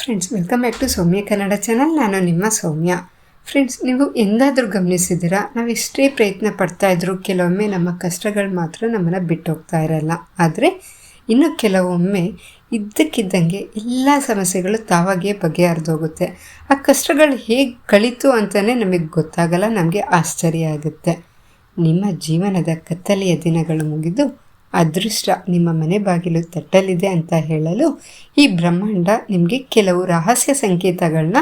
Friends, welcome back to Soumya Kannada channel. ನಾನು ನಿಮ್ಮ ಸೌಮ್ಯ. Friends, ನೀವು ಎಂದಾದರೂ ಗಮನಿಸಿದ್ದೀರಾ, ನಾವು ಎಷ್ಟೇ ಪ್ರಯತ್ನ ಪಡ್ತಾ ಇದ್ರೂ ಕೆಲವೊಮ್ಮೆ ನಮ್ಮ ಕಷ್ಟಗಳು ಮಾತ್ರ ನಮ್ಮನ್ನು ಬಿಟ್ಟು ಹೋಗ್ತಾ ಇರಲ್ಲ. ಆದರೆ ಇನ್ನು ಕೆಲವೊಮ್ಮೆ ಇದ್ದಕ್ಕಿದ್ದಂಗೆ ಎಲ್ಲ ಸಮಸ್ಯೆಗಳು ತಾವಾಗೇ ಬಗೆಹರಿದೋಗುತ್ತೆ. ಆ ಕಷ್ಟಗಳು ಹೇಗೆ ಕಳೀತು ಅಂತಲೇ ನಮಗೆ ಗೊತ್ತಾಗಲ್ಲ, ನಮಗೆ ಆಶ್ಚರ್ಯ ಆಗುತ್ತೆ. ನಿಮ್ಮ ಜೀವನದ ಕತ್ತಲೆಯ ದಿನಗಳು ಮುಗಿದು ಅದೃಷ್ಟ ನಿಮ್ಮ ಮನೆ ಬಾಗಿಲು ತಟ್ಟಲಿದೆ ಅಂತ ಹೇಳಲು ಈ ಬ್ರಹ್ಮಾಂಡ ನಿಮಗೆ ಕೆಲವು ರಹಸ್ಯ ಸಂಕೇತಗಳನ್ನ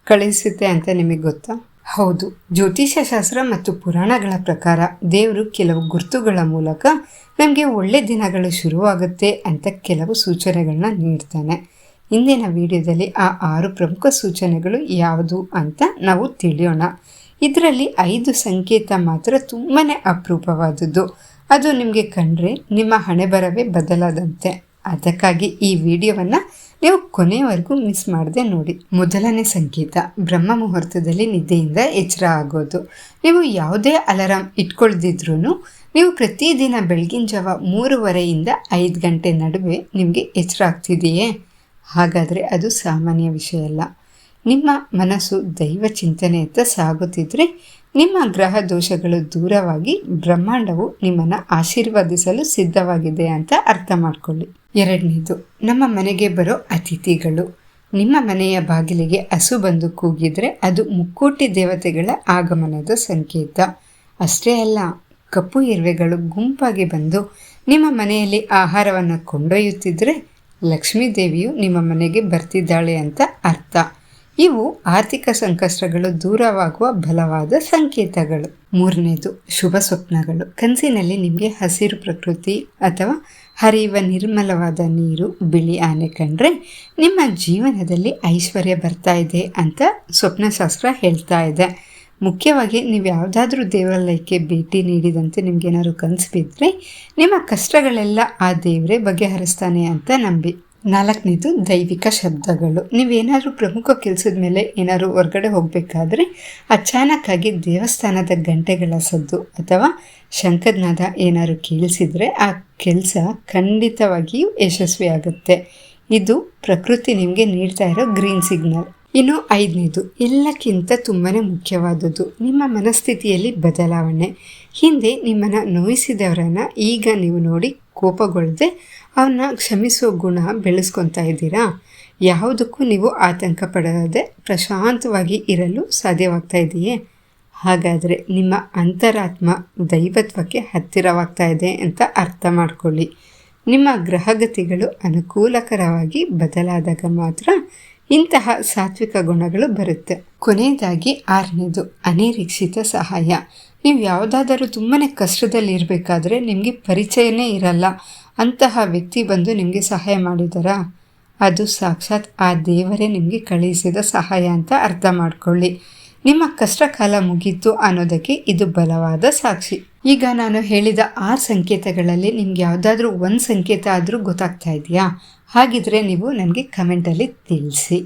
ಕಳಿಸುತ್ತೆ ಅಂತ ನಿಮಗೆ ಗೊತ್ತಾ? ಹೌದು, ಜ್ಯೋತಿಷ್ಯ ಶಾಸ್ತ್ರ ಮತ್ತು ಪುರಾಣಗಳ ಪ್ರಕಾರ ದೇವರು ಕೆಲವು ಗುರುತುಗಳ ಮೂಲಕ ನಮಗೆ ಒಳ್ಳೆ ದಿನಗಳು ಶುರುವಾಗುತ್ತೆ ಅಂತ ಕೆಲವು ಸೂಚನೆಗಳನ್ನ ನೀಡ್ತಾನೆ. ಇಂದಿನ ವಿಡಿಯೋದಲ್ಲಿ ಆ 6 ಪ್ರಮುಖ ಸೂಚನೆಗಳು ಯಾವುದು ಅಂತ ನಾವು ತಿಳಿಯೋಣ. ಇದರಲ್ಲಿ 5 ಸಂಕೇತ ಮಾತ್ರ ತುಂಬಾ ಅಪರೂಪವಾದದ್ದು. ಅದು ನಿಮಗೆ ಕಂಡ್ರೆ ನಿಮ್ಮ ಹಣೆ ಬರವೇ ಬದಲಾದಂತೆ. ಅದಕ್ಕಾಗಿ ಈ ವಿಡಿಯೋವನ್ನು ನೀವು ಕೊನೆಯವರೆಗೂ ಮಿಸ್ ಮಾಡದೆ ನೋಡಿ. ಮೊದಲನೇ ಸಂಕೇತ, ಬ್ರಹ್ಮ ಮುಹೂರ್ತದಲ್ಲಿ ನಿದ್ದೆಯಿಂದ ಎಚ್ಚರ ಆಗೋದು. ನೀವು ಯಾವುದೇ ಅಲಾರಾಮ್ ಇಟ್ಕೊಳ್ದಿದ್ರೂ ನೀವು ಪ್ರತಿದಿನ ಬೆಳಗಿನ ಜಾವ 3:30ಯಿಂದ 5 ಗಂಟೆ ನಡುವೆ ನಿಮಗೆ ಎಚ್ಚರ ಆಗ್ತಿದೆಯೇ? ಹಾಗಾದರೆ ಅದು ಸಾಮಾನ್ಯ ವಿಷಯ ಅಲ್ಲ. ನಿಮ್ಮ ಮನಸ್ಸು ದೈವ ಚಿಂತನೆಯತ್ತ ಸಾಗುತ್ತಿದ್ರೆ ನಿಮ್ಮ ಗ್ರಹ ದೋಷಗಳು ದೂರವಾಗಿ ಬ್ರಹ್ಮಾಂಡವು ನಿಮ್ಮನ್ನು ಆಶೀರ್ವದಿಸಲು ಸಿದ್ಧವಾಗಿದೆ ಅಂತ ಅರ್ಥ ಮಾಡ್ಕೊಳ್ಳಿ. ಎರಡನೇದು, ನಮ್ಮ ಮನೆಗೆ ಬರೋ ಅತಿಥಿಗಳು. ನಿಮ್ಮ ಮನೆಯ ಬಾಗಿಲಿಗೆ ಹಸು ಬಂದು ಕೂಗಿದ್ರೆ ಅದು ಮುಕ್ಕೋಟಿ ದೇವತೆಗಳ ಆಗಮನದ ಸಂಕೇತ. ಅಷ್ಟೇ ಅಲ್ಲ, ಕಪ್ಪು ಇರುವೆಗಳು ಗುಂಪಾಗಿ ಬಂದು ನಿಮ್ಮ ಮನೆಯಲ್ಲಿ ಆಹಾರವನ್ನು ಕೊಂಡೊಯ್ಯುತ್ತಿದ್ರೆ ಲಕ್ಷ್ಮೀ ದೇವಿಯು ನಿಮ್ಮ ಮನೆಗೆ ಬರ್ತಿದ್ದಾಳೆ ಅಂತ ಅರ್ಥ. ಇವು ಆರ್ಥಿಕ ಸಂಕಷ್ಟಗಳು ದೂರವಾಗುವ ಬಲವಾದ ಸಂಕೇತಗಳು. ಮೂರನೇದು, ಶುಭ ಸ್ವಪ್ನಗಳು. ಕನಸಿನಲ್ಲಿ ನಿಮಗೆ ಹಸಿರು ಪ್ರಕೃತಿ ಅಥವಾ ಹರಿಯುವ ನಿರ್ಮಲವಾದ ನೀರು, ಬಿಳಿ ಆನೆ ಕಂಡ್ರೆ ನಿಮ್ಮ ಜೀವನದಲ್ಲಿ ಐಶ್ವರ್ಯ ಬರ್ತಾ ಇದೆ ಅಂತ ಸ್ವಪ್ನಶಾಸ್ತ್ರ ಹೇಳ್ತಾ ಇದೆ. ಮುಖ್ಯವಾಗಿ ನೀವು ಯಾವುದಾದ್ರೂ ದೇವಾಲಯಕ್ಕೆ ಭೇಟಿ ನೀಡಿದಂತೆ ನಿಮಗೇನಾದ್ರು ಕನಸು ಬಿದ್ದರೆ ನಿಮ್ಮ ಕಷ್ಟಗಳೆಲ್ಲ ಆ ದೇವರೇ ಬಗೆಹರಿಸ್ತಾನೆ ಅಂತ ನಂಬಿ. ನಾಲ್ಕನೇದು, ದೈವಿಕ ಶಬ್ದಗಳು. ನೀವೇನಾದರೂ ಪ್ರಮುಖ ಕೆಲಸದ ಮೇಲೆ ಏನಾದರೂ ಹೊರಗಡೆ ಹೋಗಬೇಕಾದ್ರೆ ಅಚಾನಕ್ಕಾಗಿ ದೇವಸ್ಥಾನದ ಗಂಟೆಗಳ ಸದ್ದು ಅಥವಾ ಶಂಖನಾದ ಏನಾದ್ರು ಕೇಳಿಸಿದ್ರೆ ಆ ಕೆಲಸ ಖಂಡಿತವಾಗಿಯೂ ಯಶಸ್ವಿಯಾಗುತ್ತೆ. ಇದು ಪ್ರಕೃತಿ ನಿಮಗೆ ನೀಡ್ತಾ ಇರೋ ಗ್ರೀನ್ ಸಿಗ್ನಲ್. ಇನ್ನು ಐದನೇದು, ಎಲ್ಲಕ್ಕಿಂತ ತುಂಬಾ ಮುಖ್ಯವಾದದ್ದು, ನಿಮ್ಮ ಮನಸ್ಥಿತಿಯಲ್ಲಿ ಬದಲಾವಣೆ. ಹಿಂದೆ ನಿಮ್ಮನ್ನು ನೋಯಿಸಿದವರನ್ನು ಈಗ ನೀವು ನೋಡಿ ಕೋಪಗೊಳ್ಳದೆ ಅವನ್ನ ಕ್ಷಮಿಸೋ ಗುಣ ಬೆಳೆಸ್ಕೊತಾ ಇದ್ದೀರಾ? ಯಾವುದಕ್ಕೂ ನೀವು ಆತಂಕ ಪಡದೆ ಪ್ರಶಾಂತವಾಗಿ ಇರಲು ಸಾಧ್ಯವಾಗ್ತಾ ಇದೆಯೇ? ಹಾಗಾದರೆ ನಿಮ್ಮ ಅಂತರಾತ್ಮ ದೈವತ್ವಕ್ಕೆ ಹತ್ತಿರವಾಗ್ತಾ ಇದೆ ಅಂತ ಅರ್ಥ ಮಾಡ್ಕೊಳ್ಳಿ. ನಿಮ್ಮ ಗ್ರಹಗತಿಗಳು ಅನುಕೂಲಕರವಾಗಿ ಬದಲಾದಾಗ ಮಾತ್ರ ಇಂತಹ ಸಾತ್ವಿಕ ಗುಣಗಳು ಬರುತ್ತೆ. ಕೊನೆಯದಾಗಿ ಆರನೇದು, ಅನಿರೀಕ್ಷಿತ ಸಹಾಯ. ನೀವು ಯಾವುದಾದರೂ ತುಂಬಾ ಕಷ್ಟದಲ್ಲಿ ಇರಬೇಕಾದ್ರೆ ನಿಮಗೆ ಪರಿಚಯನೇ ಇರಲ್ಲ, ಅಂತಹ ವ್ಯಕ್ತಿ ಬಂದು ನಿಮಗೆ ಸಹಾಯ ಮಾಡಿದಾರಾ? ಅದು ಸಾಕ್ಷಾತ್ ಆ ದೇವರೇ ನಿಮಗೆ ಕಳುಹಿಸಿದ ಸಹಾಯ ಅಂತ ಅರ್ಥ ಮಾಡ್ಕೊಳ್ಳಿ. ನಿಮ್ಮ ಕಷ್ಟ ಕಾಲ ಮುಗೀತು ಅನ್ನೋದಕ್ಕೆ ಇದು ಬಲವಾದ ಸಾಕ್ಷಿ. ಈಗ ನಾನು ಹೇಳಿದ 6 ಸಂಕೇತಗಳಲ್ಲಿ ನಿಮ್ಗೆ ಯಾವುದಾದ್ರೂ ಒಂದು ಸಂಕೇತ ಆದರೂ ಗೊತ್ತಾಗ್ತಾ ಇದೆಯಾ? ಹಾಗಿದ್ರೆ ನೀವು ನನಗೆ ಕಮೆಂಟಲ್ಲಿ ತಿಳಿಸಿ.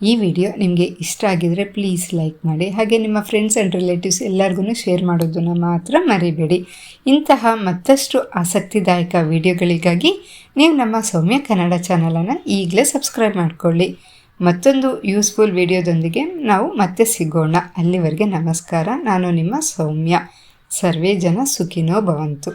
ಈ ವಿಡಿಯೋ ನಿಮಗೆ ಇಷ್ಟ ಆಗಿದರೆ ಪ್ಲೀಸ್ ಲೈಕ್ ಮಾಡಿ. ಹಾಗೆ ನಿಮ್ಮ ಫ್ರೆಂಡ್ಸ್ ಆ್ಯಂಡ್ ರಿಲೇಟಿವ್ಸ್ ಎಲ್ಲರಿಗೂ ಶೇರ್ ಮಾಡೋದನ್ನು ಮಾತ್ರ ಮರಿಬೇಡಿ. ಇಂತಹ ಮತ್ತಷ್ಟು ಆಸಕ್ತಿದಾಯಕ ವಿಡಿಯೋಗಳಿಗಾಗಿ ನೀವು ನಮ್ಮ ಸೌಮ್ಯ ಕನ್ನಡ ಚಾನಲನ್ನು ಈಗಲೇ ಸಬ್ಸ್ಕ್ರೈಬ್ ಮಾಡಿಕೊಳ್ಳಿ. ಮತ್ತೊಂದು ಯೂಸ್ಫುಲ್ ವಿಡಿಯೋದೊಂದಿಗೆ ನಾವು ಮತ್ತೆ ಸಿಗೋಣ. ಅಲ್ಲಿವರೆಗೆ ನಮಸ್ಕಾರ. ನಾನು ನಿಮ್ಮ ಸೌಮ್ಯ. ಸರ್ವೇ ಜನ ಸುಖಿನೋ ಭವಂತು.